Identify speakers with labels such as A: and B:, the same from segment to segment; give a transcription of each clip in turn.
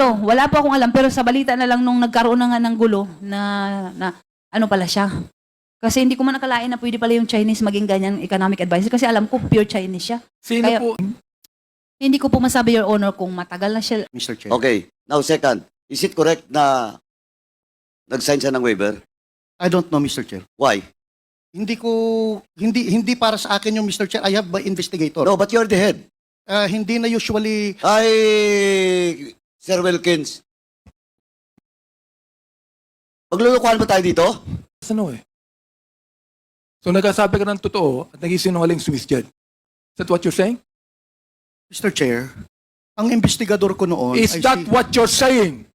A: So, wala po akong alam, pero sa balita na lang nung nagkaroon na nga ng gulo na ano pala siya. Kasi hindi ko man nakalain na pwede pala yung Chinese maging ganyan economic advisor kasi alam ko pure Chinese siya.
B: Sino
A: Kaya-
B: po?
A: Hindi ko po masabi, Your Honor, kung matagal na siya.
C: Mr. Chair.
D: Okay. Now, second, is it correct na nag-sign siya ng waiver?
C: I don't know, Mr. Chair.
D: Why?
C: Hindi para sa akin yung Mr. Chair. I have my investigator.
D: No, but you're the head.
C: Hindi na usually
D: Ay, Sir Wilkins. Maglulukuhan ba tayo dito?
B: Ano eh? So nagkasabi ka ng totoo at nagisinungaling si Miss Jed. Is that what you're saying?
C: Mr. Chair, ang investigador ko noon
B: Is
C: ay
B: that what you're saying?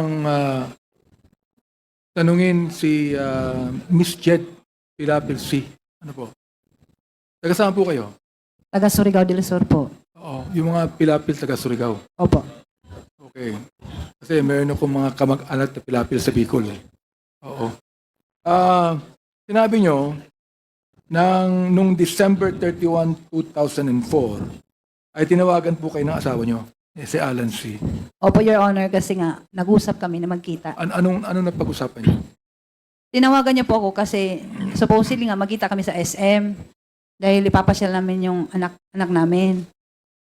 B: Ang tanungin si Miss Jed Pilapil C. Ano po? Taga saan po kayo?
A: Taga Surigao del Sur po.
B: Oo, yung mga Pilapil taga Surigao.
A: Opo.
B: Okay. Kasi meron akong mga kamag-anak na Pilapil sa Bicol. Eh. Oo. Sinabi nyo, nung December 31, 2004, ay tinawagan po kayo ng asawa nyo, si Alan C.
A: Opo, Your Honor, kasi nga, nag-usap kami na magkita.
B: Anong napag-usapan nyo?
A: Tinawagan niya po ako kasi supposedly nga magkita kami sa SM dahil ipapasyal namin yung anak namin.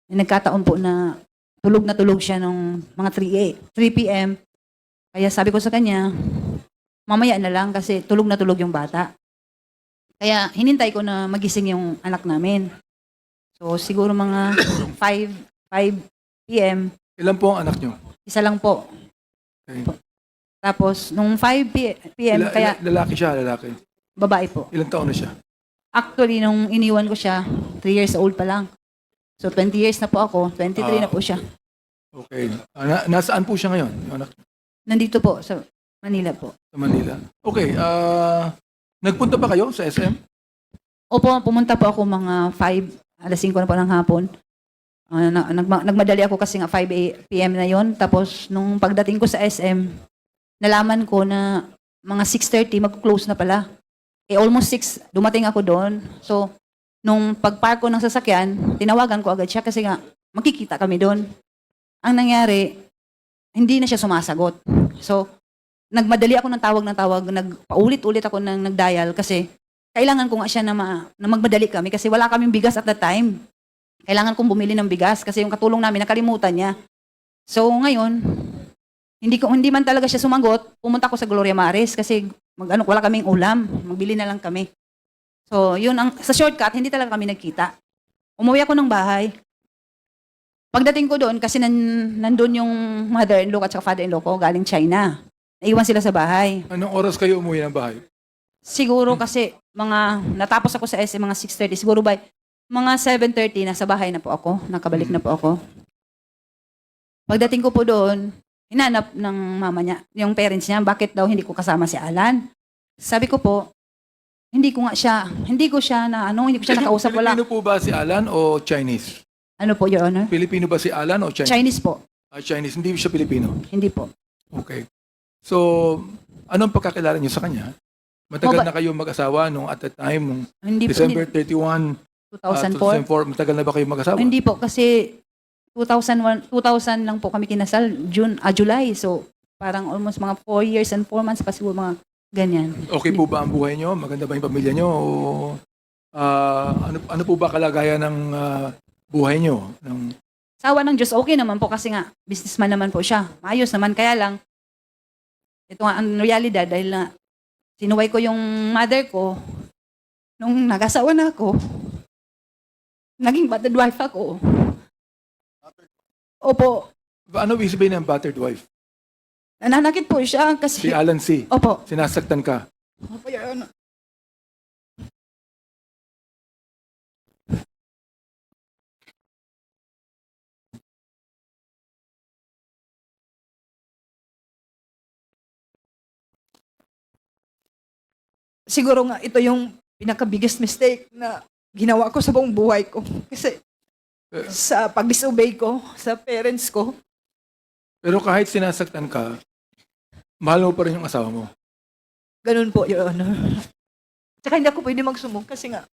A: Nagkataon po na tulog siya nung mga 3 p.m. Kaya sabi ko sa kanya, mamaya na lang kasi tulog na tulog yung bata. Kaya hinintay ko na magising yung anak namin. So siguro mga 5 p.m.
B: Ilan po ang anak nyo?
A: Isa lang po.
B: Okay.
A: Tapos nung 5 p.m. kaya
B: Lalaki siya, lalaki.
A: babae po.
B: Ilang taon na siya?
A: Actually, nung iniwan ko siya, 3 years old pa lang. So, 20 years na po ako. 23 na po siya.
B: Okay. Nasaan po siya ngayon? Yung anak
A: Nandito po, sa Manila po.
B: sa Manila. Okay. Nagpunta ba kayo sa SM?
A: Opo, pumunta po ako mga 5, alas 5 na po ng hapon. Nagmadali ako kasi nga 5 p.m. na yon. Tapos, nung pagdating ko sa SM, nalaman ko na mga 6:30, mag-close na pala. Almost 6, dumating ako doon. So, nung pag-park ko ng sasakyan, tinawagan ko agad siya kasi nga, magkikita kami doon. Ang nangyari, hindi na siya sumasagot. So, nagmadali ako ng tawag, nagpaulit-ulit ako ng nag-dial kasi kailangan ko nga siya na magmadali kami kasi wala kaming bigas at that time. Kailangan kong bumili ng bigas kasi yung katulong namin, nakalimutan niya. So, ngayon, hindi man talaga siya sumagot, pumunta ako sa Gloria Maris kasi wala kaming ulam, magbili na lang kami. So, yun sa shortcut, hindi talaga kami nagkita. Umuwi ako ng bahay. Pagdating ko doon, kasi nandun yung mother-in-law at saka father-in-law ko, galing China. Naiwan sila sa bahay.
B: Anong oras kayo umuwi ng bahay?
A: Siguro kasi natapos ako sa SM mga 6:30, siguro by mga 7:30, nasa bahay na po ako, nakabalik na po ako. Pagdating ko po doon, hinanap ng mama niya, yung parents niya, bakit daw hindi ko kasama si Alan? Sabi ko po, hindi ko siya nakausap, wala.
B: Pilipino po ba si Alan o Chinese?
A: Ano po, Your Honor?
B: Pilipino ba si Alan o Chinese?
A: Chinese po,
B: Chinese, hindi siya Pilipino.
A: hindi po.
B: Okay. So, anong pagkakilala niyo sa kanya? Matagal
A: Maba-
B: na kayo mag-asawa nung at that time, nung
A: Hindi po,
B: December 31,
A: 2004.
B: 2004, matagal na ba kayo mag-asawa?
A: Hindi po, kasi 2000 lang po kami kinasal, July. So, parang almost mga 4 years and 4 months pa siguro mga ganyan.
B: Okay po ba ang buhay niyo? Maganda ba yung pamilya niyo? O, ano po ba kalagayan ng buhay niyo?
A: Sawa ng Diyos, okay naman po kasi nga, businessman naman po siya. Maayos naman, kaya lang, ito nga ang realidad dahil na sinuway ko yung mother ko, nung nag-asawa na ako, naging battered wife ako. Opo,
B: Ano ibig sabihin ng battered wife?
A: nananakit po siya
B: Si
A: kasi,
B: Alan C.
A: opo,
B: Sinasaktan ka.
A: opo, Your Honor. Siguro nga ito yung pinaka-biggest mistake na ginawa ko sa buong buhay ko. Kasi sa pag-disobey ko sa parents ko,
B: Pero kahit sinasaktan ka, mahal mo pa rin yung asawa mo.
A: ganun po, Your Honor.
E: Tsaka hindi ako pwede magsumog kasi nga,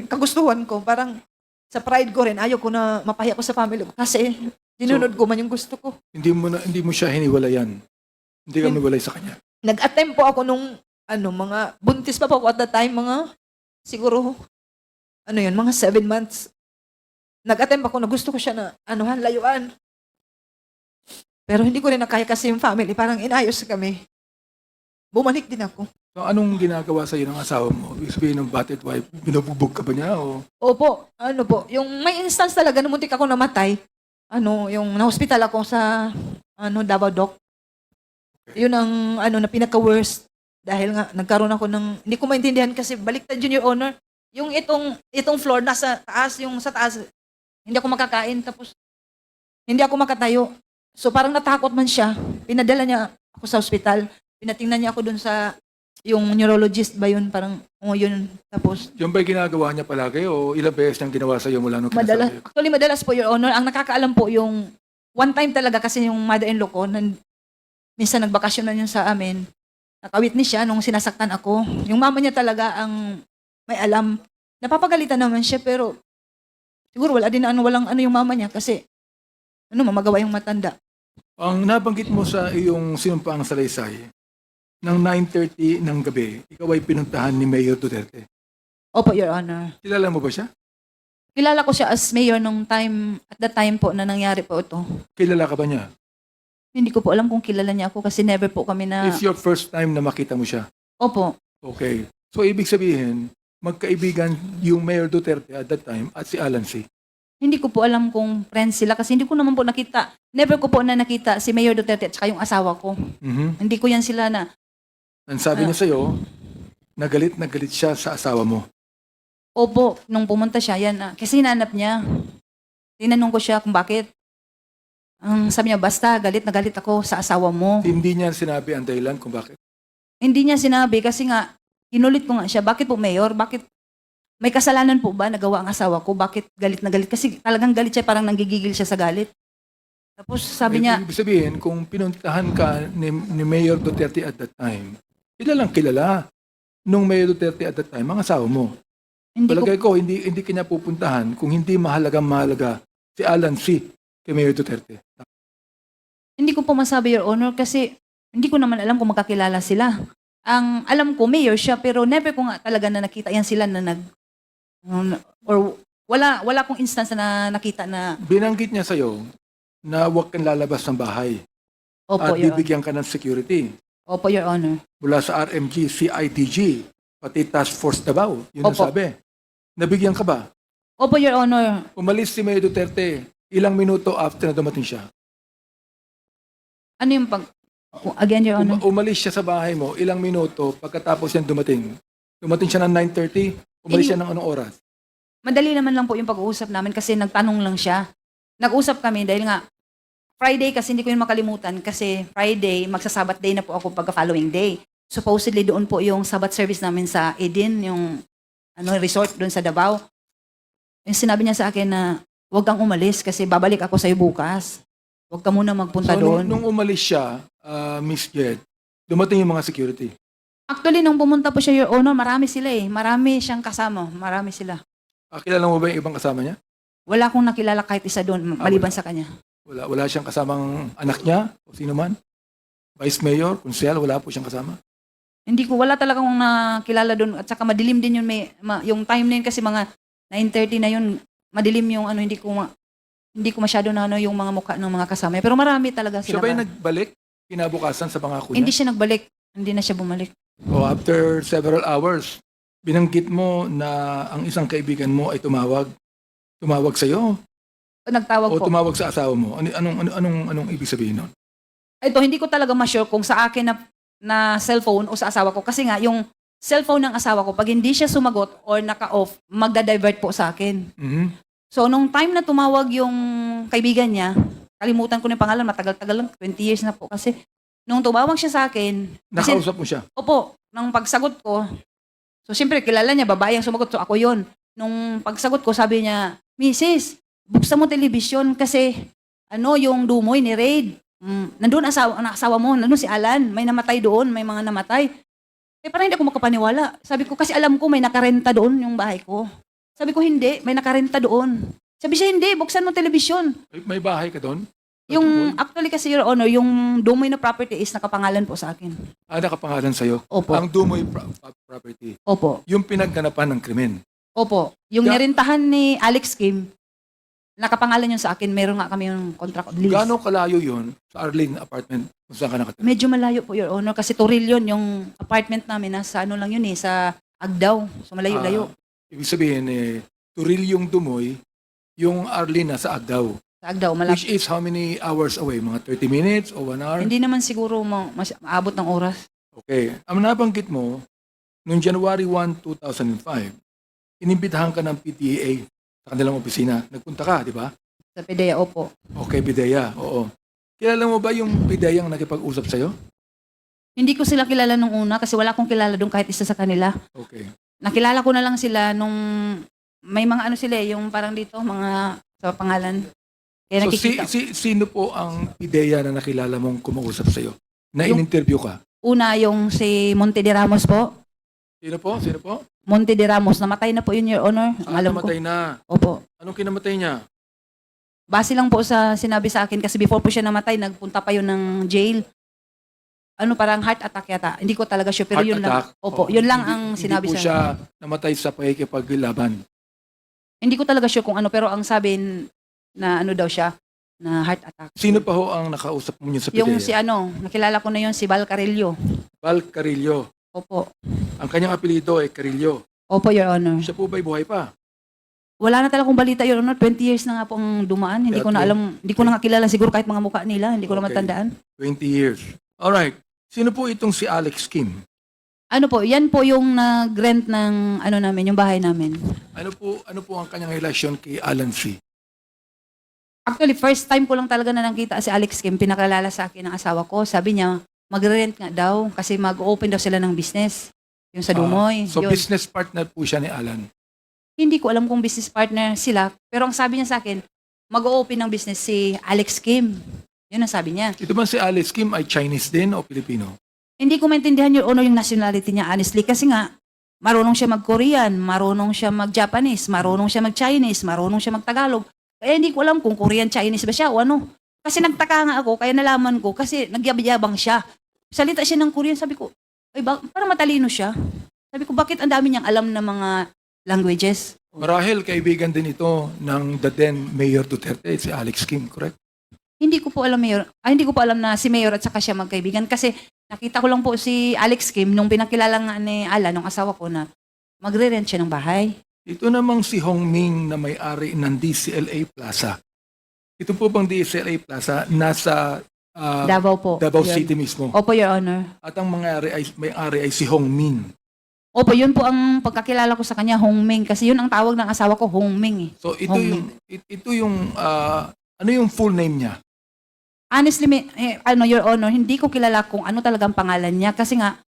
E: kagustuhan ko, parang sa pride ko rin, ayaw ko na mapahiya ko sa family ko kasi dinunod ko man yung gusto ko.
B: Hindi mo siya hiniwalayan. Hindi ka miwalay sa kanya.
E: Nag-attempt po ako nung, mga buntis pa po ako at that time, siguro, mga 7 months. Nag-attempt ako na gusto ko siya na, layuan. Pero hindi ko rin nakaya kasi yung family, parang inayos kami. Bumalik din ako.
B: So, anong ginagawa sa'yo ng asawa mo? Ibig sabihin ng battered wife, binubugbog ka ba niya? O?
E: Opo, yung may instance talaga na muntik ako namatay. Yung na-hospital ako sa, Davao Doc. Yun ang, na pinaka-worst. Dahil nga, nagkaroon ako ng, hindi ko maintindihan kasi baliktad yun, Your Honor. Yung itong floor, nasa taas, yung sa taas, hindi ako makakain, tapos, hindi ako makatayo. So, parang natakot man siya. Pinadala niya ako sa hospital. Pinatingnan niya ako dun sa, yung neurologist ba yun, parang, yun, tapos,
B: Yung ba'y ginagawa niya palagi o ilang beses niyang ginawa sa'yo mula nung
E: madalas,
B: kinasabi?
E: actually madalas po, Your Honor, ang nakakaalam po yung one time talaga kasi yung mother-in-law ko, minsan nagbakasyon na yun sa amin, nakawitness siya nung sinasaktan ako. Yung mama niya talaga ang may alam. Napapagalitan naman siya pero siguro walang yung mama niya kasi mamagawa yung matanda.
B: Ang nabanggit mo sa iyong sinumpaang salaysay, ng 9:30 ng gabi, ikaw ay pinuntahan ni Mayor Duterte.
E: Opo, Your Honor.
B: Kilala mo ba siya?
E: Kilala ko siya as mayor nung time, at the time po na nangyari po ito.
B: Kilala ka ba niya?
E: Hindi ko po alam kung kilala niya ako kasi never po kami na...
B: It's your first time na makita mo siya.
E: Opo.
B: Okay. So, ibig sabihin, magkaibigan yung Mayor Duterte at that time at si Alan C.
E: Hindi ko po alam kung friends sila kasi hindi ko naman po nakita. Never ko po na nakita si Mayor Duterte at saka yung asawa ko.
B: Mhm.
E: Hindi ko yan sila na...
B: Ang sabi niya sa'yo, na galit siya sa asawa mo.
E: Opo, nung pumunta siya, kasi hinanap niya. Tinanong ko siya kung bakit. Ang sabi niya, basta galit na galit ako sa asawa mo.
B: Hindi niya sinabi ang dahilan kung bakit.
E: Hindi niya sinabi kasi nga, inulit ko nga siya, bakit po Mayor? Bakit may kasalanan po ba nagawa ang asawa ko? Bakit galit na galit? Kasi talagang galit siya, parang nanggigigil siya sa galit. Tapos sabi niya,
B: Ibig sabihin, kung pinuntahan ka ni Mayor Duterte at that time, kilala nung Mayor Duterte at that time, ang asawa mo.
E: hindi ko,
B: Palagay ko, hindi kanya pupuntahan kung hindi mahalaga si Alan C. kay Mayor Duterte.
E: hindi ko po masabi, Your Honor, kasi hindi ko naman alam kung magkakilala sila. Ang alam ko, Mayor siya, pero never ko nga talaga na nakita yan sila na or wala akong instance na nakita na,
B: Binanggit niya sa'yo na huwag kang lalabas ng bahay
E: opo,
B: at
E: Your Honor.
B: bibigyan ka ng security
E: Opo, Your Honor.
B: mula sa RMG, CIDG, pati Task Force Davao. Yun ang
E: Opo.
B: sabi. Nabigyan ka ba?
E: Opo, Your Honor.
B: Umalis si Mayor Duterte ilang minuto after na dumating siya.
E: Ano yung again, Your Honor?
B: Umalis siya sa bahay mo ilang minuto pagkatapos yan dumating. Dumating siya ng 9:30, umalis siya ng anong oras?
E: Madali naman lang po yung pag-uusap namin kasi nagtanong lang siya. Nag-usap kami dahil nga, Friday kasi hindi ko yun makalimutan kasi Friday, magsasabat day na po ako pagka following day. Supposedly doon po yung sabat service namin sa Eden, yung resort doon sa Davao. Yung sinabi niya sa akin na, huwag kang umalis kasi babalik ako sa'yo bukas. Huwag ka muna magpunta
B: So,
E: doon.
B: nung umalis siya, Miss Jed, dumating yung mga security.
E: Actually, nung pumunta po siya, Your Honor, marami sila eh. Marami siyang kasama. Marami sila.
B: Kilala mo ba yung ibang kasama niya?
E: Wala akong nakilala kahit isa doon, maliban
B: wala.
E: sa kanya.
B: Wala siyang kasamang anak niya o sino man? Vice Mayor, Konsehal, wala po siyang kasama?
E: Hindi ko, wala talagang nakilala doon. At saka madilim din yun. Yung time na yun kasi mga 9:30 na yun, madilim yung hindi ko masyado na yung mga mukha ng mga kasama. Pero marami talaga
B: Siya
E: sila.
B: ba yung nagbalik kinabukasan sa pangako
E: Hindi
B: niya?
E: siya nagbalik. Hindi na siya bumalik.
B: O after several hours, binanggit mo na ang isang kaibigan mo ay tumawag sa iyo
E: Nagtawag
B: o
E: po.
B: tumawag sa asawa mo. Anong ibig sabihin nun?
E: Ito, hindi ko talaga ma-sure kung sa akin na cellphone o sa asawa ko. Kasi nga, yung cellphone ng asawa ko, pag hindi siya sumagot or naka-off, magda-divert po sa akin.
B: Mhm.
E: So, nung time na tumawag yung kaibigan niya, kalimutan ko na yung pangalan, matagal-tagal lang, 20 years na po. Kasi, nung tumawag siya sa akin, kasi,
B: Nakausap mo siya.
E: opo, nung pagsagot ko, so, siyempre, kilala niya, babae ang sumagot, so ako yon. Nung pagsagot ko, sabi niya, Mrs., buksan mo telebisyon kasi, yung Dumoy ni Raid, nandun ang asawa mo, nandun si Alan, may namatay doon, may mga namatay.
A: Eh, parang hindi ako makapaniwala. Sabi ko, kasi alam ko may nakarenta doon yung bahay ko. Sabi ko, hindi, may nakarenta doon. Sabi siya, hindi, buksan mo television.
B: May bahay ka doon?
A: Yung, actually kasi, Your Honor, yung Dumoy na property is nakapangalan po sa akin.
B: Nakapangalan sa'yo.
A: Opo.
B: Ang Dumoy property.
A: Opo.
B: Yung pinagganapan ng krimen.
A: Opo. Yung
B: Ga-
A: nirintahan ni Alex Kim, nakapangalan yun sa akin. Meron nga kami yung contract of lease.
B: Gaano kalayo yun sa Arlene apartment kung saan ka nakatira?
A: Medyo malayo po, Your Honor, kasi Toril yun, yung apartment namin, nasa ano lang yun eh, sa Agdaw. So malayo-layo.
B: Ibig sabihin, Turil yung Dumoy, yung Arlene nasa Agdao.
A: Sa Agdaw, malapit.
B: Which is how many hours away? Mga 30 minutes o 1 hour?
A: Hindi naman siguro maabot ng oras.
B: Okay. Ang nabanggit mo, noong January 1, 2005, inimbitahan ka ng PTA sa kanilang opisina. Nagpunta ka, di ba?
A: Sa PDEA, opo.
B: Okay, PDEA. Oo. Kilala mo ba yung PDEA ang nakipag-usap sa'yo?
A: Hindi ko sila kilala nung una kasi wala akong kilala doon kahit isa sa kanila.
B: Okay.
A: Nakilala ko na lang sila nung may mga ano sila yung parang dito, mga sa pangalan. Kaya
B: So,
A: nakikita.
B: sino po ang PDEA na nakilala mong kumausap sa'yo? Na
A: Yung-
B: in-interview ka?
A: Una yung si Monte de Ramos po.
B: Sino po? Sino po?
A: Monte de Ramos, namatay na po yun, Your Honor. Ang alam ko.
B: Namatay na.
A: Opo.
B: Anong kinamatay niya?
A: Base lang po sa sinabi sa akin kasi before po siya namatay, nagpunta pa yun ng jail. Ano, parang heart attack yata. Hindi ko talaga sure, pero
B: Heart
A: yun
B: attack?
A: lang. Opo,
B: Oo.
A: yun lang
B: Hindi-
A: ang sinabi
B: Hindi po
A: sa
B: siya namatay sa pakikipaglaban.
A: Hindi ko talaga sure kung ano, pero ang sabi na ano daw siya, na heart attack.
B: Sino pa ho ang nakausap mo niyo sa
A: Yung si
B: PDEA?
A: ano, nakilala ko na yun, si Val Carillo.
B: Val Carillo.
A: Opo.
B: Ang kanyang apelido ay Carillo.
A: Opo, Your Honor.
B: Siya po ba'y buhay pa?
A: Wala na talagang balita, Your Honor. 20 years na nga po ang dumaan. Hindi ko na alam, hindi ko na nga kilala siguro kahit mga mukha nila. Hindi ko na
B: Okay.
A: matandaan.
B: 20 years. Alright. Sino po itong si Alex Kim?
A: Ano po, yan po yung nag-rent ng ano namin, yung bahay namin.
B: Ano po ang kanyang relasyon kay Alan C?
A: Actually, first time ko lang talaga na nakita si Alex Kim. Pinakalala sa akin ng asawa ko. Sabi niya, mag-rent nga daw kasi mag-open daw sila ng business. Yung sa Dumoy.
B: So
A: Yun.
B: business partner po siya ni Alan.
A: Hindi ko alam kung business partner sila. Pero ang sabi niya sa akin, mag-open ng business si Alex Kim. Yun ang sabi niya.
B: Ito ba si Alex Kim ay Chinese din o Pilipino?
A: Hindi ko maintindihan Your Honor yung nationality niya honestly kasi nga marunong siya mag-Korean, marunong siya mag-Japanese, marunong siya mag-Chinese, marunong siya mag-Tagalog. Kaya hindi ko alam kung Korean, Chinese ba siya o ano. Kasi nagtaka nga ako, kaya nalaman ko kasi nagyabang siya. Salita siya ng Korean, sabi ko, ay parang matalino siya. Sabi ko, bakit ang dami niyang alam na mga languages?
B: Marahil kaibigan din ito ng the then Mayor Duterte, si Alex Kim, correct?
A: Hindi ko po alam, Mayor. Hindi ko po alam na si Mayor at saka siya magkaibigan kasi nakita ko lang po si Alex Kim nung pinakilala nga ni Alan, nung asawa ko na magre-rent siya ng bahay.
B: Ito namang si Hong Ming na may-ari ng DCLA Plaza. Ito po bang DCLA Plaza nasa
A: Davao po.
B: Davao
A: Yun.
B: City mismo?
A: Opo, Your Honor.
B: At ang may-ari ay si Hong Ming.
A: Opo, yun po ang pagkakilala ko sa kanya, Hong Ming. Kasi yun ang tawag ng asawa ko, Hong Ming.
B: So ito
A: Hong
B: yung ano yung full name niya?
A: Honestly, Your Honor, hindi ko kilala kung ano talagang pangalan niya. Kasi nga,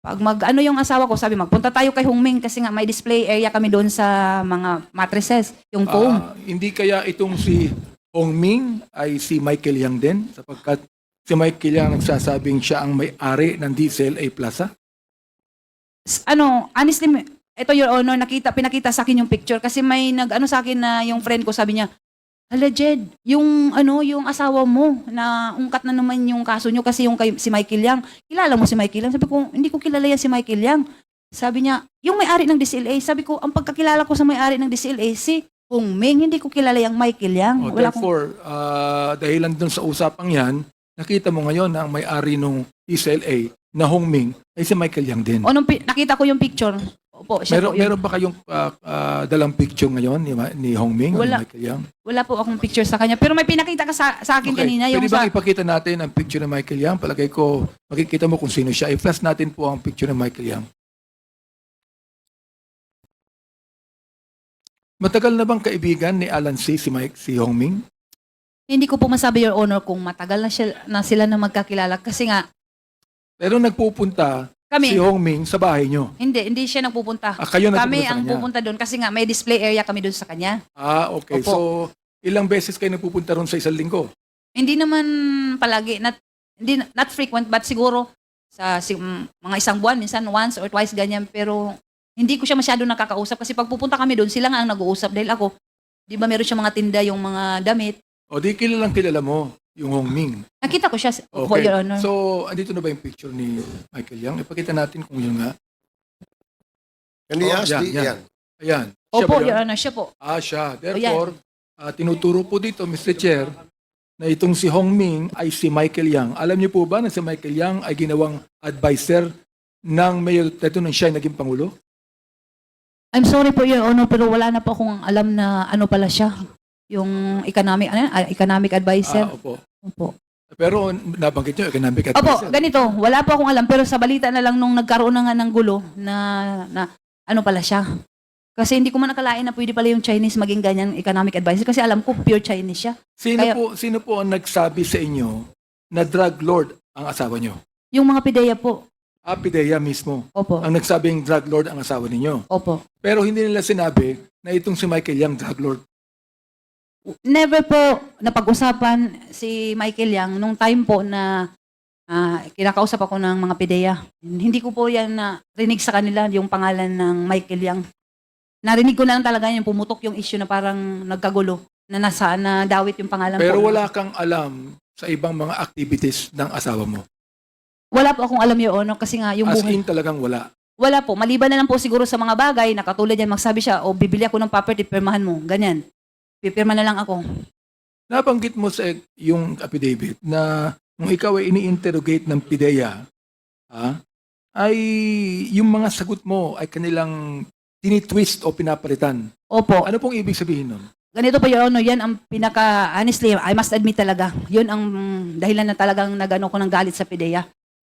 A: pag yung asawa ko, sabi, magpunta tayo kay Hong Ming kasi nga may display area kami doon sa mga mattresses, yung foam.
B: Hindi kaya itong si Hong Ming ay si Michael Yang din sapagkat si Michael Yang nagsasabing siya ang may-ari ng DCLA Plaza?
A: Honestly, ito Your Honor, pinakita sa akin yung picture kasi may nag-ano sa akin na yung friend ko, sabi niya, hala Jed, yung asawa mo na ungkat na naman yung kaso nyo kasi si Michael Yang, kilala mo si Michael Yang? Sabi ko, hindi ko kilala yan si Michael Yang. Sabi niya, yung may-ari ng DCLA, sabi ko, ang pagkakilala ko sa may-ari ng DCLA, si Hong Ming, hindi ko kilala yung Michael Yang.
B: Therefore, dahilan dun sa usapang yan, nakita mo ngayon na ang may-ari ng DCLA na Hong Ming ay si Michael Yang din.
A: Nakita ko yung picture. Opo, siya po yun.
B: Meron ba kayong dalang picture ngayon ni Hong Ming o ni
A: Wala.
B: Michael Yang?
A: Wala po akong picture sa kanya. Pero may pinakita ka sa akin kanina. Yung
B: Pwede
A: sa,
B: bang ipakita natin ang picture ni Michael Yang? Palagay ko, makikita mo kung sino siya. I-flash natin po ang picture ni Michael Yang. Matagal na bang kaibigan ni Alan C. si Hong Ming?
A: hindi ko po masabi, Your Honor, kung matagal na sila na magkakilala. Kasi nga,
B: Pero nagpupunta
A: kami,
B: si Hong Ming sa bahay nyo.
A: hindi siya nagpupunta.
B: Kayo nagpupunta
A: Kami
B: sa
A: ang
B: kanya?
A: pupunta doon kasi nga may display area kami doon sa kanya.
B: Okay.
A: Opo.
B: So, ilang beses kayo nagpupunta ron sa isang linggo?
A: Hindi naman palagi, not frequent, but siguro mga isang buwan, minsan once or twice ganyan, pero hindi ko siya masyado nakakausap kasi pag pupunta kami doon, sila nga ang nag-uusap dahil ako, di ba meron siya mga tinda, yung mga damit.
B: O di kilalang kilala mo yung Hong Ming.
A: Nakita ko siya, po,
B: Okay.
A: Your Honor.
B: So, andito na ba yung picture ni Michael Yang? Ipakita natin kung yun nga.
F: Elias,
B: yan,
F: di
B: yan.
F: yan.
B: Ayan. Siya
A: Opo,
B: ba yun?
A: Your Honor, siya po.
B: Siya. Therefore, tinuturo po dito, Mr. Chair, na itong si Hong Ming ay si Michael Yang. Alam niyo po ba na si Michael Yang ay ginawang advisor ng Mayor Teto nang siya ay naging Pangulo?
A: I'm sorry po, Your Honor, pero wala na po akong alam na ano pala siya. Yung economic advisor.
B: Opo.
A: Opo.
B: Pero nabanggit niyo, economic
A: Opo,
B: advisor.
A: ganito. Wala po akong alam, pero sa balita na lang nung nagkaroon na nga ng gulo na ano pala siya. Kasi hindi ko man nakalain na pwede pala yung Chinese maging ganyan economic advisor kasi alam ko pure Chinese siya.
B: Sino po ang nagsabi sa inyo na drug lord ang asawa niyo?
A: Yung mga pideya po.
B: Pidea mismo.
A: Opo.
B: Ang nagsabing drug lord ang asawa ninyo.
A: Opo.
B: Pero hindi nila sinabi na itong si Michael Yang drug lord.
A: Never po napag-usapan si Michael Yang nung time po na kinakausap ako ng mga pideya. Hindi ko po yan rinig sa kanila yung pangalan ng Michael Yang. Narinig ko na lang talaga yung pumutok yung issue na parang nagkagulo na dawit yung pangalan
B: Pero
A: po.
B: wala kang alam sa ibang mga activities ng asawa mo.
A: Wala po akong alam, Your Honor, kasi nga yung
B: As
A: buhay.
B: in talagang wala.
A: Wala po. Maliban na lang po siguro sa mga bagay na katulad yan, magsabi siya, o bibili ako ng property, pirmahan mo. Ganyan. Pipirma na lang ako.
B: Nabanggit mo sa yung affidavit na nung ikaw ay ini-interrogate ng PIDEA, ay yung mga sagot mo ay kanilang tinitwist o pinapalitan.
A: Opo.
B: Ano pong ibig sabihin nun?
A: Ganito po, Your Honor, yan ang honestly, I must admit talaga, yun ang dahilan na talagang nagano ko ng galit sa PIDEA.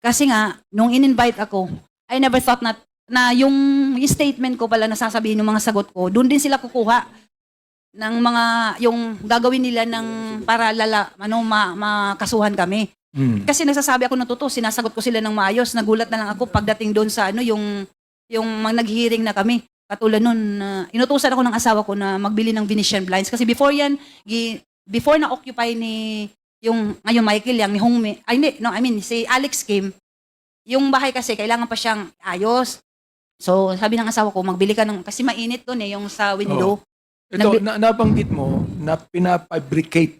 A: Kasi nga, nung in-invite ako, I never thought na yung statement ko pala na sasabihin ng mga sagot ko, doon din sila kukuha ng mga, yung gagawin nila ng para makasuhan kami. Kasi nagsasabi ako ng totoo, sinasagot ko sila ng maayos, nagulat na lang ako pagdating doon sa yung mga nag-hearing na kami. Katulad nun, inutusan ako ng asawa ko na magbili ng Venetian blinds. Kasi before yan, before na-occupy ni yung ngayon Michael Yang, ni Hong Mi, si Alex Kim, yung bahay kasi kailangan pa siyang ayos. So, sabi ng asawa ko, magbili ka kasi mainit doon yung sa window.
B: Ito, nabanggit mo na pinafabricate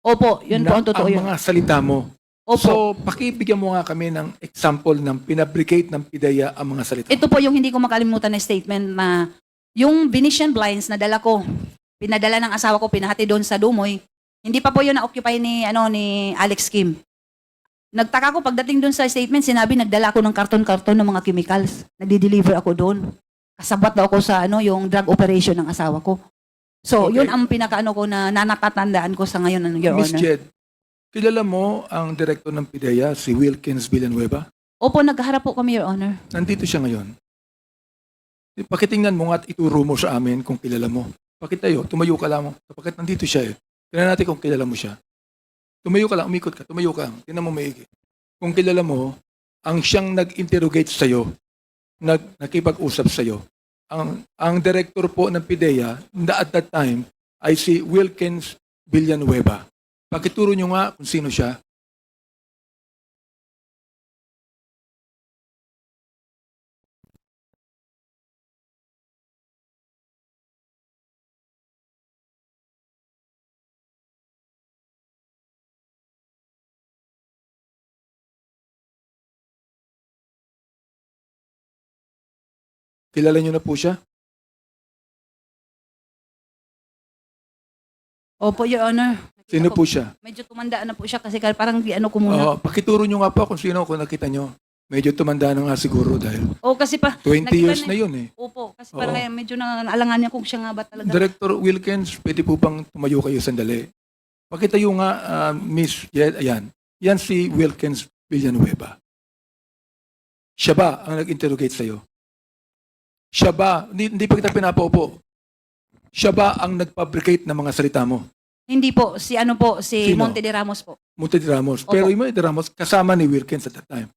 A: Opo, yun po ang totoo
B: ang
A: yun.
B: mga salita mo.
A: Opo.
B: So, pakibigyan mo nga kami ng example ng pinabricate ng PIDEA ang mga salita.
A: Ito po yung hindi ko makalimutan na statement na yung Venetian blinds na dala ko, pinadala ng asawa ko, pinahati doon sa Dumoy, hindi pa po yun na-occupy ni Alex Kim. Nagtaka ko pagdating doon sa statement, sinabi nagdala ako ng karton-karton ng mga chemicals. Nagdi-deliver ako doon. Kasabot daw ako sa yung drug operation ng asawa ko. So,
B: Okay.
A: yun ang pinakaano ko na nakatandaan ko sa ngayon, Your
B: Miss
A: Honor.
B: Jed, kilala mo ang director ng PIDEA, si Wilkins Villanueva?
A: Opo, nagharap po kami, Your Honor.
B: Nandito siya ngayon. Pakitingnan mo nga at ituro mo sa amin kung kilala mo. Pakitayo, tumayo ka lang. Kapag nandito siya tingnan natin kung kilala mo siya. Tumayo ka lang, umikot ka, tumayo ka. Tingnan mo maigi. Kung kilala mo, ang siyang nag-interrogate sa'yo, nakipag-usap sa'yo, ang director po ng PIDEA at that time ay si Wilkins Villanueva. Pakituro nyo nga kung sino siya. Kilala nyo na po siya?
A: Opo, Your Honor.
B: Sino po siya?
A: Medyo tumandaan na po siya kasi parang ano ko muna.
B: Pakituro nyo nga po kung sino kung nakita nyo. Medyo tumanda na nga siguro dahil
A: Kasi
B: 20 years na yun eh.
A: Opo, kasi
B: Oo.
A: parang medyo naalangan niya kung siya nga ba talaga.
B: Director Wilkins, pwede po bang tumayo kayo sandali? Pakitayo nga, Miss Jed, ayan. Yan si Wilkins Villanueva. Siya ba ang nag-interrogate sa'yo? Siya ba, hindi pa kita pinapaupo, siya ba ang nag-fabricate ng mga salita mo?
A: Hindi po, si
B: Sino?
A: Monte de Ramos po.
B: Monte de Ramos.
A: Opo.
B: Pero yung Monte de Ramos, kasama ni Wilkins at that time.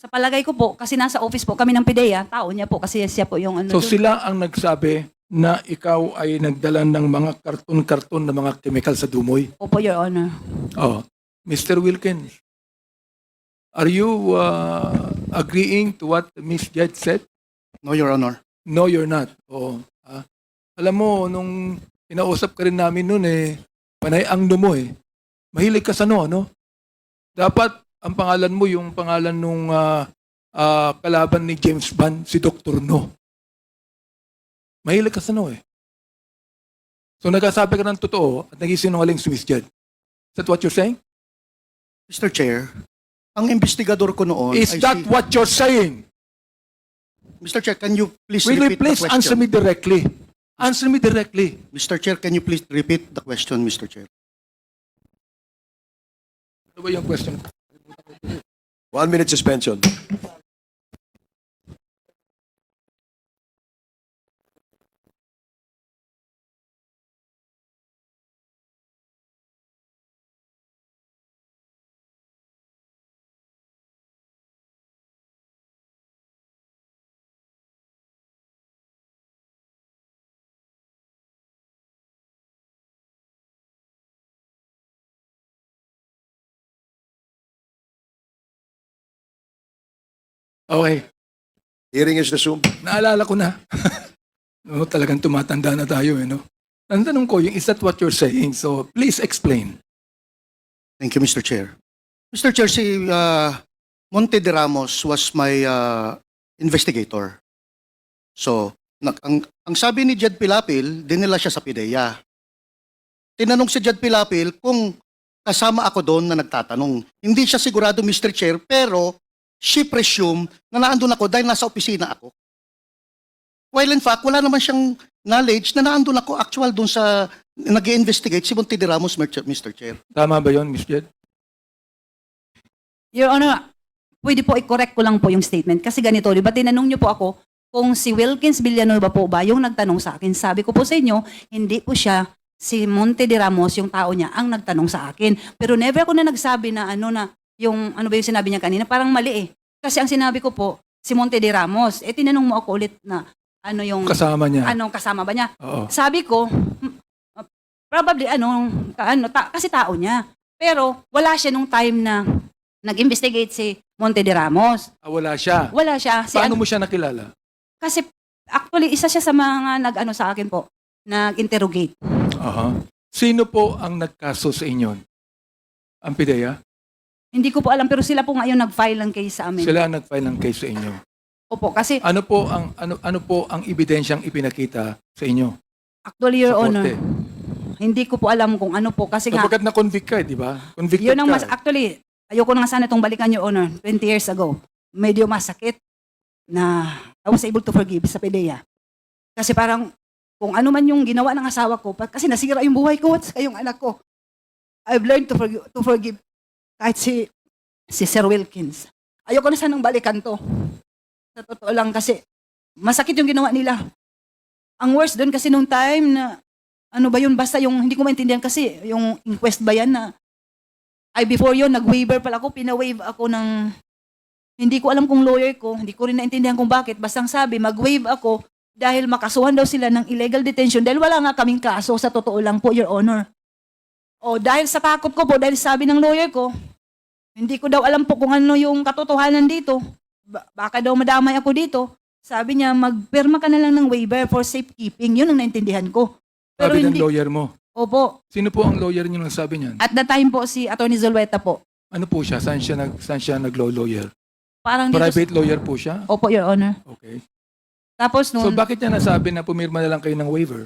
A: Sa palagay ko po, kasi nasa office po kami ng PIDEA, tao niya po kasi siya po yung
B: So
A: doon.
B: sila ang nagsabi na ikaw ay nagdala ng mga karton-karton na mga chemical sa Dumoy.
A: Opo, Your Honor.
B: Mr. Wilkins, Are you agreeing to what Miss Jed said?
C: No, Your Honor.
B: No, you're not. Oo. Alam mo, nung inausap ka rin namin noon panay ang mo Mahilig ka sa no? Dapat ang pangalan mo yung pangalan nung kalaban ni James Bond, si Dr. No. Mahilig ka sa no So nagkasabi ka ng totoo at nagisinungaling si Miss Jed. Is that what you're saying?
C: Mr. Chair, ang investigador ko noon
B: Is that what you're saying?
C: Mr. Chair, can you please
B: Will you
C: repeat
B: please
C: the question?
B: answer me directly? Answer me directly.
C: Mr. Chair, can you please repeat the question, Mr. Chair?
B: Ano ba yung question?
F: 1 minute suspension.
B: Okay.
F: Hearing is resumed.
B: Naalala ko na. No, talagang tumatanda na tayo no? Ang tanong ko, is that what you're saying? So, please explain.
C: Thank you, Mr. Chair. Mr. Chair, si Monte de Ramos was my investigator. So, ang sabi ni Jed Pilapil, dinala siya sa PIDEA. Tinanong si Jed Pilapil kung kasama ako doon na nagtatanong. Hindi siya sigurado, Mr. Chair, pero she presumed na naandun ako dahil nasa opisina ako. While in fact, wala naman siyang knowledge na naandun ako actual doon sa nag-investigate si Monte de Ramos, Mr. Chair.
B: Tama ba yon, Miss Jed?
A: Your Honor, pwede po i-correct ko lang po yung statement. Kasi ganito, di ba tinanong niyo po ako kung si Wilkins Villanueva po ba yung nagtanong sa akin. Sabi ko po sa inyo, hindi po siya si Monte de Ramos, yung tao niya, ang nagtanong sa akin. Pero never ako na nagsabi na ano ba yung sinabi niya kanina, parang mali Kasi ang sinabi ko po, si Monte de Ramos, tinanong mo ako ulit na ano yung,
B: Kasama niya.
A: anong kasama ba niya?
B: Oo.
A: Sabi ko, probably kasi tao niya. Pero wala siya nung time na nag-investigate si Monte de Ramos.
B: Wala siya.
A: Wala siya.
B: Paano mo siya nakilala?
A: Kasi actually, isa siya sa mga nag-ano sa akin po, nag-interrogate.
B: Aha. Sino po ang nagkaso sa inyo? Ang PIDEA?
A: Hindi ko po alam, pero sila po ngayon nag-file ng case sa amin.
B: Sila ang nag-file ng case sa inyo.
A: Opo, kasi
B: Ano po ang ebidensyang ipinakita sa inyo?
A: actually, Your
B: Sa
A: Honor,
B: korte?
A: hindi ko po alam kung ano po. Kasi nga,
B: Sapagkat na-convict ka, di ba? Convicted
A: yun ang
B: ka.
A: actually, ayoko na nga sana itong balikan, Your Honor, 20 years ago. Medyo masakit na I was able to forgive sa PDEA. Kasi parang, kung ano man yung ginawa ng asawa ko, kasi nasira yung buhay ko at saka yung anak ko. I've learned to forgive kahit si Sir Wilkins. Ayoko na sanang balikan to. Sa totoo lang kasi, masakit yung ginawa nila. Ang worst doon kasi nung time na, ano ba yun, basta yung, hindi ko maintindihan kasi, yung inquest ba yan na, before yun, nag-waiver pala ako, pina-waive ako ng, hindi ko alam kung lawyer ko, hindi ko rin naintindihan kung bakit, basta ang sabi, mag-waive ako, dahil makasuhan daw sila ng illegal detention, dahil wala nga kaming kaso, sa totoo lang po, Your Honor. O dahil sa takot ko po, dahil sabi ng lawyer ko, hindi ko daw alam po kung ano yung katotohanan dito. Baka daw madamay ako dito. Sabi niya, magpirma ka na lang ng waiver for safekeeping. Yun ang naintindihan ko. Pero
B: Sabi ng
A: hindi.
B: lawyer mo.
A: Opo.
B: Sino po ang lawyer niyo nang sabi niyan?
A: At that time po, si Atty. Zulueta po.
B: Ano po siya? Saan siya nag-law lawyer?
A: Parang dito.
B: Private lawyer po siya?
A: Opo, Your Honor.
B: Okay.
A: Tapos
B: So
A: noon,
B: bakit niya nasabi na pumirma na lang kayo ng waiver?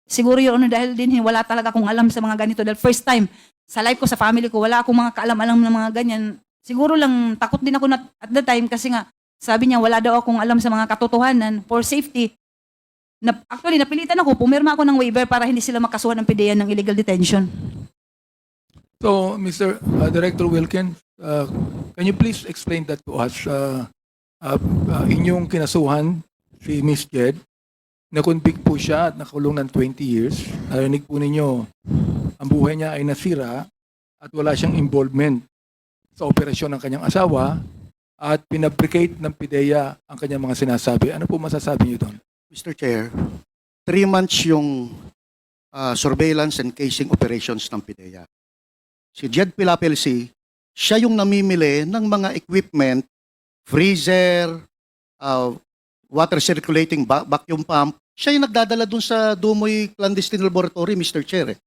A: siguro Your Honor, dahil din wala talaga akong alam sa mga ganito. Dahil first time, sa life ko, sa family ko, wala akong mga kaalam-alam ng mga ganyan. Siguro lang, takot din ako at the time kasi nga, sabi niya, wala daw akong alam sa mga katotohanan for safety. Actually, napilitan ako, pumirma ako ng waiver para hindi sila makasuhan ng PDEA ng illegal detention.
B: So, Mr. Director Wilkin, can you please explain that to us? Inyong kinasuhan, si Miss Jed, na-convict po siya at nakulong ng 20 years. Narinig po ninyo, ang buhay niya ay nasira at wala siyang involvement sa operasyon ng kanyang asawa at pinabricate ng PIDEA ang kanyang mga sinasabi. Ano po masasabi niyo doon?
C: Mr. Chair, 3 months yung surveillance and casing operations ng PIDEA. Si Jed Pilapil siya yung namimili ng mga equipment, freezer, water circulating vacuum pump. Siya yung nagdadala dun sa Dumoy Clandestine Laboratory, Mr. Chair.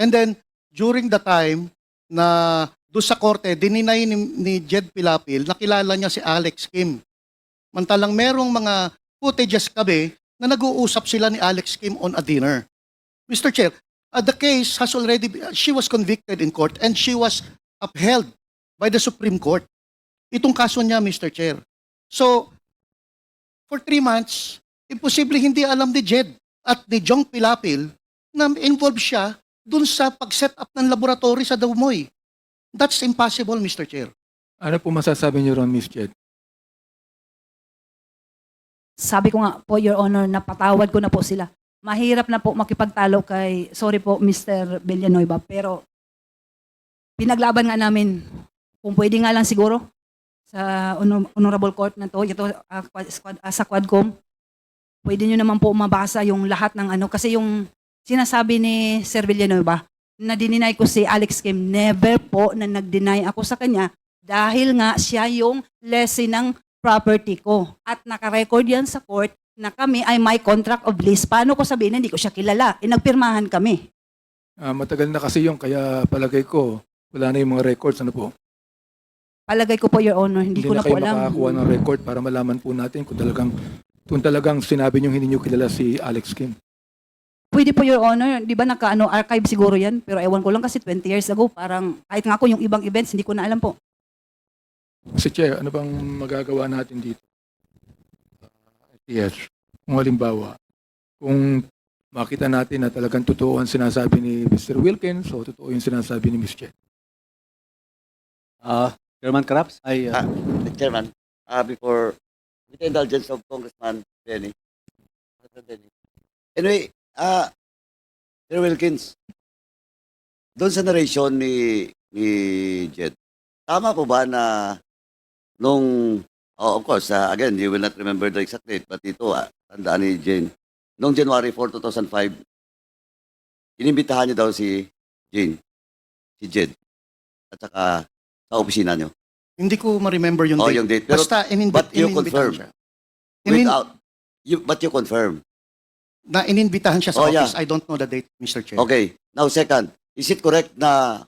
C: And then, during the time na doon sa korte, dininay ni Jed Pilapil, nakilala niya si Alex Kim. Mantalang merong mga footages kami na nag-uusap sila ni Alex Kim on a dinner. Mr. Chair, the case has already, she was convicted in court and she was upheld by the Supreme Court. Itong kaso niya, Mr. Chair. So, for 3 months, imposible hindi alam ni Jed at ni Jong Pilapil na involved siya dun sa pag-set up ng laboratory sa Dumoy. That's impossible, Mr. Chair.
B: Ano po masasabi niyo ron, Miss Jed?
A: Sabi ko nga po, Your Honor, napatawad ko na po sila. Mahirap na po makipagtalo kay, sorry po, Mr. Villanueva, pero pinaglaban nga namin, kung pwede nga lang siguro, sa Honorable Court na to, ito sa Quadcom, pwede nyo naman po mabasa yung lahat ng ano, kasi yung sinasabi ni Sir Villanueva, na dininay ko si Alex Kim, never po na nag-deny ako sa kanya dahil nga siya yung lessee ng property ko. At nakarecord yan sa court na kami ay may contract of lease. Paano ko sabihin na hindi ko siya kilala? Nagpirmahan kami.
B: Matagal na kasi yung kaya palagay ko, wala na yung mga records. Ano po?
A: Palagay ko po, Your Honor, hindi ko
B: na
A: na po
B: kayo
A: alam.
B: makakuha ng record para malaman po natin kung talagang sinabi niyo hindi niyo kilala si Alex Kim.
A: Pwede po, Your Honor, di ba archive siguro yan? Pero ewan ko lang kasi 20 years ago, parang kahit nga ako yung ibang events, hindi ko na alam po.
B: Mr. Chair, ano bang magagawa natin dito? Yes. Kung halimbawa, kung makita natin na talagang totoo ang sinasabi ni Mr. Wilkins o totoo yung sinasabi ni Ms. Chen.
G: Chairman Craps,
D: Mr. Chairman, before, with the indulgence of Congressman Benny. Anyway, Sir Wilkins, doon sa narration ni Jed, tama po ba na nung, of course, again, you will not remember the exact date, but ito, tandaan ni Jane, noong January 4, 2005, inimbitahan niyo daw si Jed, at saka sa opisina niyo.
C: Hindi ko ma-remember yung
D: Oh,
C: date.
D: yung date. Pero,
C: Basta
D: but you
C: inimbitahan
D: confirm.
C: siya.
D: But you confirm.
C: Na ininbitahan siya sa
D: Oh, yeah.
C: office. I don't know the date, Mr. Chair.
D: Okay. Now, second, is it correct na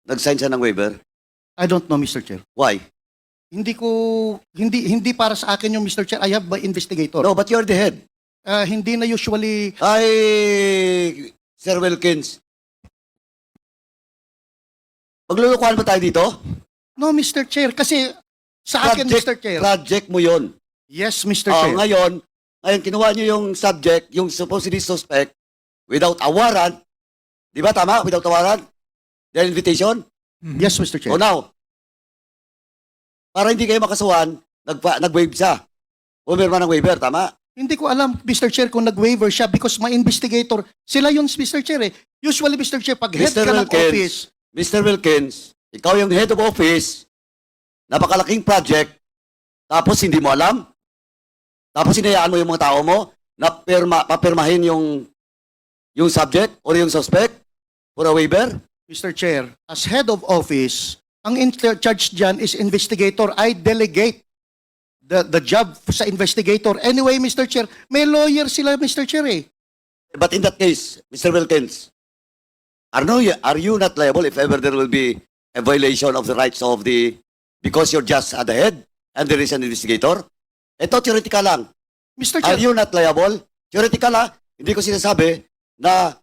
D: nag-sign siya ng waiver?
C: I don't know, Mr. Chair.
D: Why?
C: Hindi para sa akin yung Mr. Chair. I have my investigator.
D: No, but you're the head.
C: Hindi na usually,
D: Ay, Sir Wilkins. Maglulukuhan ba tayo dito?
C: no, Mr. Chair. Kasi sa akin, Mr. Chair.
D: Project mo yon.
C: Yes, Mr.
D: Oh,
C: Chair.
D: ngayon, kinuha niyo yung subject, yung supposedly suspect, without a warrant. Di ba tama? Without a warrant? Their invitation?
C: Yes, Mr. Chair.
D: O now, para hindi kayo makasuhan, nag-waive siya. Pumirma ng waiver, tama?
C: Hindi ko alam, Mr. Chair, kung nag-waiver siya because my investigator, sila yun, Mr. Chair. Usually, Mr. Chair, pag head
D: Mr.
C: ka ng
D: Wilkins.
C: office,
D: Mr. Wilkins, ikaw yung head of office, napakalaking project, tapos hindi mo alam, tapos hinayaan mo yung mga tao mo na papirmahin yung subject or yung suspect for a waiver?
C: Mr. Chair, as head of office, ang in charge dyan is investigator. I delegate the job sa investigator. Anyway, Mr. Chair, may lawyer sila, Mr. Chair eh.
D: But in that case, Mr. Wilkins, are you not liable if ever there will be a violation of the rights of because you're just at the head and there is an investigator? Ito, theoretical lang.
C: Mr.
D: Are
C: Chair,
D: you not liable? Theoretical ha? Hindi ko sinasabi na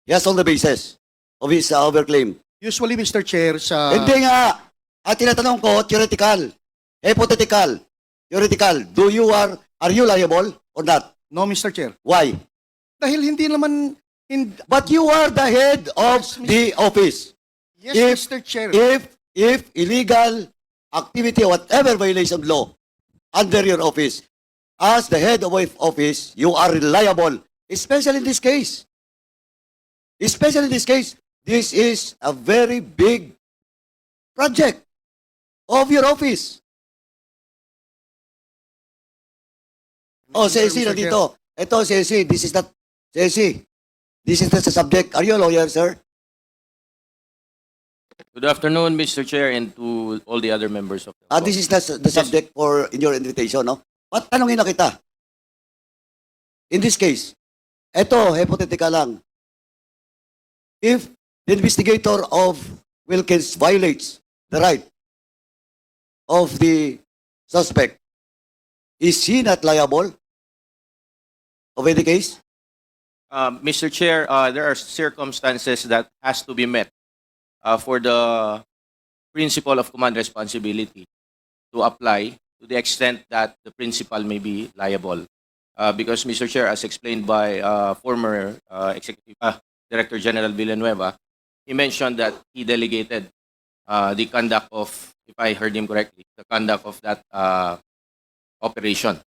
D: he has all the basis of his overclaim.
C: usually, Mr. Chair, sa...
D: Hindi nga. At tinatanong ko, theoretical. Hypothetical. Theoretical. Are you liable or not?
C: No, Mr. Chair.
D: Why?
C: Dahil hindi naman...
D: But you are the head of
C: Yes, Mr.
D: the office.
C: Yes, Mr. Chair.
D: If illegal activity or whatever violation of law under your office, as the head of office, you are liable, especially in this case. Especially in this case, this is a very big project of your office. Oh, Ceci,
C: Mr. Chair.
D: nandito. Ito, Ceci, this is not, Ceci, this is not the subject. Are you a lawyer, sir?
G: Good afternoon, Mr. Chair, and to all the other members of the
D: This is the subject for in your invitation, no? But tanongin na kita. In this case, eto, hypothetical lang. If the investigator of Wilkins violates the right of the suspect, is he not liable of any case?
G: Mr. Chair, there are circumstances that has to be met for the principle of command responsibility to apply to the extent that the principal may be liable. Because, Mr. Chair, as explained by former Executive Director General Villanueva, he mentioned that he delegated the conduct of, if I heard him correctly, the conduct of that operation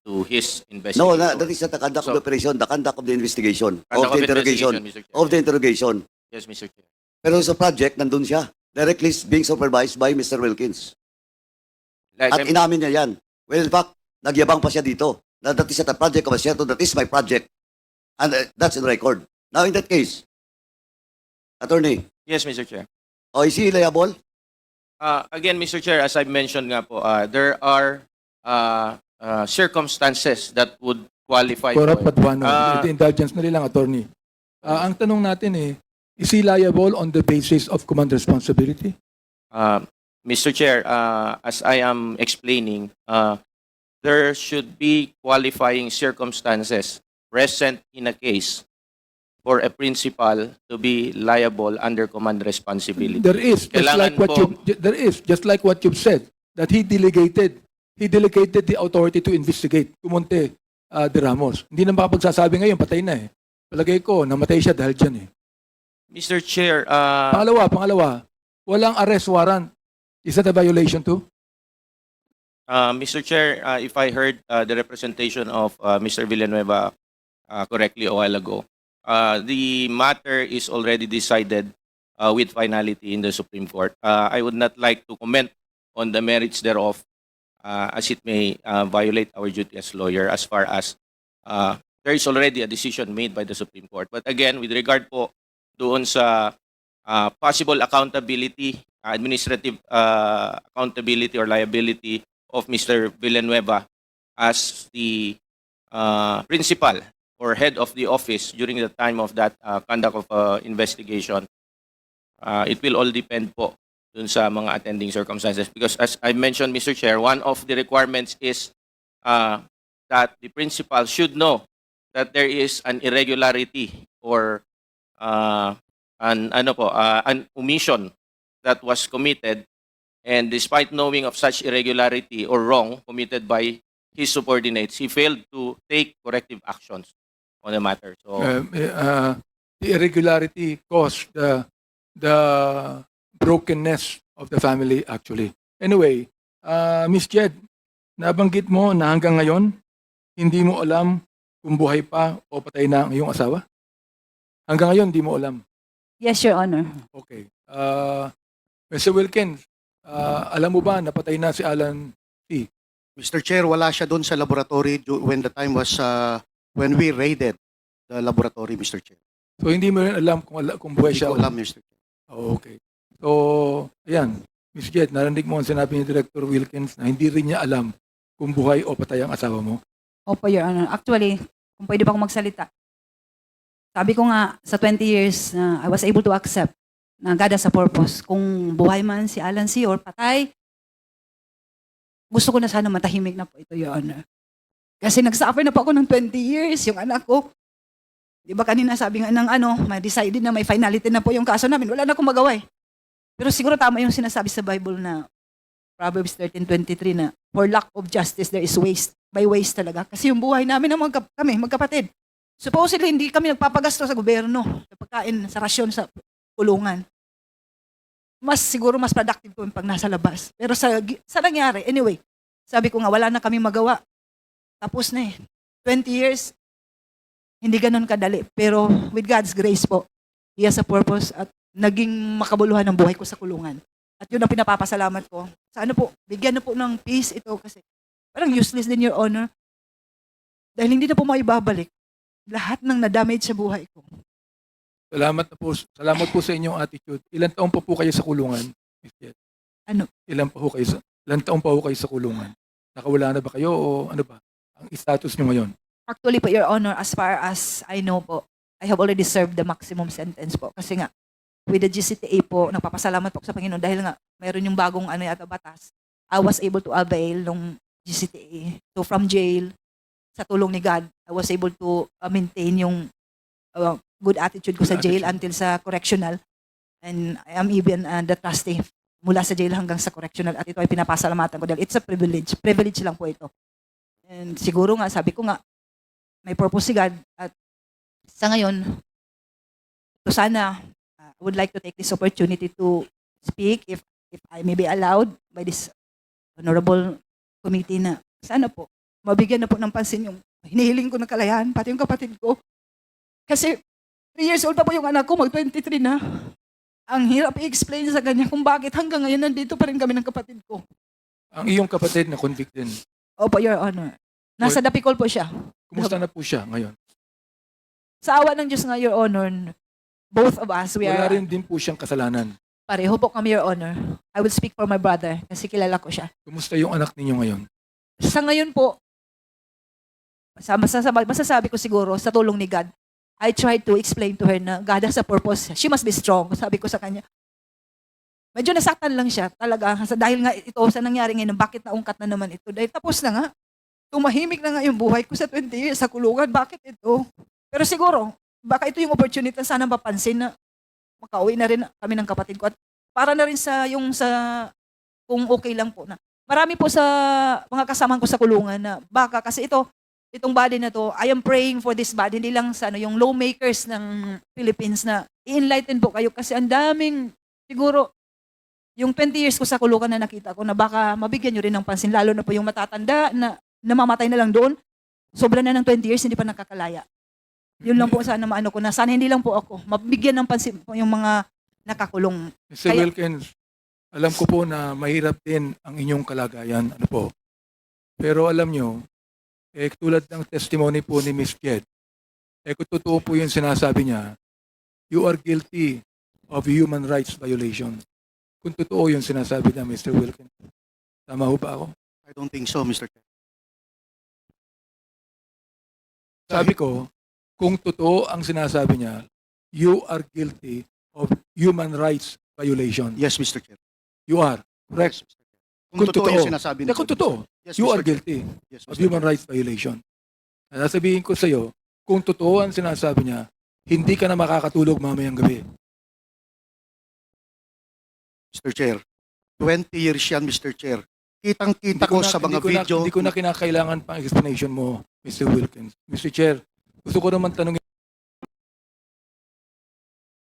G: to his investigation.
D: No, that is not the conduct of the operation, the conduct of the investigation,
G: Conduct
D: of the interrogation,
G: Mr. Chair.
D: of the interrogation.
G: Yes, Mr. Chair.
D: Pero sa project, nandun siya. Directly being supervised by Mr. Wilkins.
G: Like,
D: At inamin niya yan. Well, in fact, nagyabang pa siya dito. That is not a project of a Seattle, that is my project. And that's in record. Now, in that case, Attorney,
G: yes, Mr. Chair.
D: is he liable?
G: Again, Mr. Chair, as I mentioned nga po, there are circumstances that would qualify
B: Cora
G: for.
B: Paduano,
G: Ah.
B: with the indulgence na lang, attorney. Ang tanong natin is he liable on the basis of command responsibility?
G: Mr. Chair, as I am explaining, there should be qualifying circumstances present in a case for a principal to be liable under command responsibility.
B: There is, just like what you've said, that he delegated the authority to investigate, Kumonte de Ramos. Hindi na makapagsasabi ngayon, patay na Palagay ko, namatay siya dahil dyan
G: Mr. Chair,
B: Pangalawa, walang arrest warrant. Is that a violation too?
G: Mr. Chair, if I heard the representation of Mr. Villanueva correctly a while ago, the matter is already decided with finality in the Supreme Court. I would not like to comment on the merits thereof as it may violate our duty as lawyer as far as there is already a decision made by the Supreme Court. But again, with regard po doon sa possible accountability, administrative accountability or liability of Mr. Villanueva as the principal or head of the office during the time of that conduct of investigation, it will all depend po dun sa mga attending circumstances. Because as I mentioned, Mr. Chair, one of the requirements is that the principal should know that there is an irregularity or an omission that was committed, and despite knowing of such irregularity or wrong committed by his subordinates, he failed to take corrective actions on the matter. So,
B: The irregularity caused the brokenness of the family actually. Anyway, Miss Jed, nabanggit mo na hanggang ngayon, hindi mo alam kung buhay pa o patay na ang iyong asawa? Hanggang ngayon, hindi mo alam.
A: Yes, Your Honor.
B: Okay. Mr. Wilkins, alam mo ba napatay na si Alan T?
C: Mr. Chair, wala siya doon sa laboratory when the time was when we raided the laboratory, Mr. Chair.
B: So hindi mo rin alam kung buhay
C: Hindi
B: siya.
C: ko alam, Mr. Chair.
B: Oh, okay. So, ayan. Miss Jet, narinig mo ang sinabi ni Director Wilkins na hindi rin niya alam kung buhay o patay ang asawa mo.
A: Opo, Your Honor. Actually, kung pwede ba akong magsalita. Sabi ko nga, sa 20 years, I was able to accept na God has a purpose. Kung buhay man si Alan C. or patay, gusto ko na sana matahimik na po ito, Your Honor. Kasi nagsuffer na po ako ng 20 years, yung anak ko. Di ba kanina sabi nga ng may decided na may finality na po yung kaso namin. Wala na akong magawa Pero siguro tama yung sinasabi sa Bible na Proverbs 13:23 na for lack of justice there is waste. By waste talaga. Kasi yung buhay namin ng kami, magkapatid. Supposedly, hindi kami nagpapagasto sa gobyerno, sa pagkain, sa rasyon, sa kulungan. Siguro mas productive kami pag nasa labas. Pero sa nangyari, anyway, sabi ko nga, wala na kami magawa. Tapos na 20 years, hindi ganun kadali. Pero with God's grace po, He has a purpose at naging makabuluhan ng buhay ko sa kulungan. At yun ang pinapapasalamat ko. Sa po, bigyan na po ng peace ito kasi parang useless din, Your Honor. Dahil hindi na po maibabalik lahat ng na-damage sa buhay ko.
B: Salamat po sa inyong attitude. Ilan taon pa po kayo sa kulungan, Ms. Jet?
E: Ano?
B: Ilan taon pa po kayo sa kulungan? Nakawala na ba kayo o ano ba? Ang status nyo ngayon?
E: Actually po, Your Honor, as far as I know po, I have already served the maximum sentence po. Kasi nga, with the GCTA po, nagpapasalamat po ako sa Panginoon dahil nga, mayroon yung bagong yata batas. I was able to avail ng GCTA. So from jail, sa tulong ni God, I was able to maintain yung good attitude ko sa
B: Good
E: jail
B: attitude.
E: until sa correctional. And I am even the trustee mula sa jail hanggang sa correctional. At ito ay pinapasalamatan ko dahil it's a privilege. Privilege lang po ito. And siguro nga, sabi ko nga, may purpose si God. At sa ngayon, so sana, I would like to take this opportunity to speak if I may be allowed by this honorable committee na sana po, mabigyan na po ng pansin yung hinihiling ko ng kalayaan, pati yung kapatid ko. Kasi 3 years old pa po yung anak ko, mag-23 na. Ang hirap i-explain sa kanya kung bakit hanggang ngayon nandito pa rin kami ng kapatid ko.
B: Ang iyong kapatid na convict din.
E: Opo, Your Honor. Nasa Dapicol po siya.
B: Kumusta na po siya ngayon?
E: Sa awa ng Diyos nga, Your Honor, both of us, we
B: Wala
E: are,
B: rin din po siyang kasalanan.
E: pareho po kami, Your Honor. I will speak for my brother kasi kilala ko siya.
B: Kumusta yung anak ninyo ngayon?
E: Sa ngayon po, masasabi ko siguro sa tulong ni God, I tried to explain to her na God has a purpose. She must be strong. Sabi ko sa kanya. Medyo nasaktan lang siya talaga. Dahil nga ito sa nangyari ngayon, bakit naungkat na naman ito? Dahil tapos na nga. Tumahimik na nga yung buhay ko sa 20 years sa kulungan. Bakit ito? Pero siguro, baka ito yung opportunity na sana mapansin na makauwi na rin kami ng kapatid ko. At para na rin sa kung okay lang po na. Marami po sa mga kasamahan ko sa kulungan na baka kasi itong body na to, I am praying for this body, hindi lang sa yung lawmakers ng Philippines na i-enlighten po kayo kasi ang daming, siguro, yung 20 years ko sa kulungan na nakita ko na baka mabigyan nyo rin ng pansin, lalo na po yung matatanda na namamatay na lang doon, sobra na ng 20 years, hindi pa nakakalaya. Yun lang po sana maano ko na, sana hindi lang po ako, mabigyan ng pansin po yung mga nakakulong.
B: Mr.
E: Kaya-
B: Wilkins, alam ko po na mahirap din ang inyong kalagayan. Ano po? Pero alam nyo, tulad ng testimony po ni Ms. Jed, kung totoo po yung sinasabi niya, you are guilty of human rights violation. Kung totoo yung sinasabi niya, Mr. Wilkins. Tama ho ba ako?
C: I don't think so, Mr. Chair.
B: Sabi ko, kung totoo ang sinasabi niya, you are guilty of human rights violation.
C: Yes, Mr. Chair.
B: You are. Correct.
C: Yes, Mr. Chair. Kung
B: Kung
C: totoo
B: totoo.
C: yung sinasabi
B: Kung totoo,
C: Yes,
B: you
C: Mr.
B: are
C: Chair.
B: guilty
C: Yes,
B: of
C: Mr.
B: human
C: Chair.
B: rights violation. Sasabihin ko sa iyo, kung totoo ang sinasabi niya, hindi ka na makakatulog mamayang gabi.
C: Mr. Chair. 20 years yan, Mr. Chair. Kitang-kita ko sa mga video.
B: Hindi ko na kinakailangan pang explanation mo, Mr. Wilkins. Mr. Chair, gusto ko naman tanungin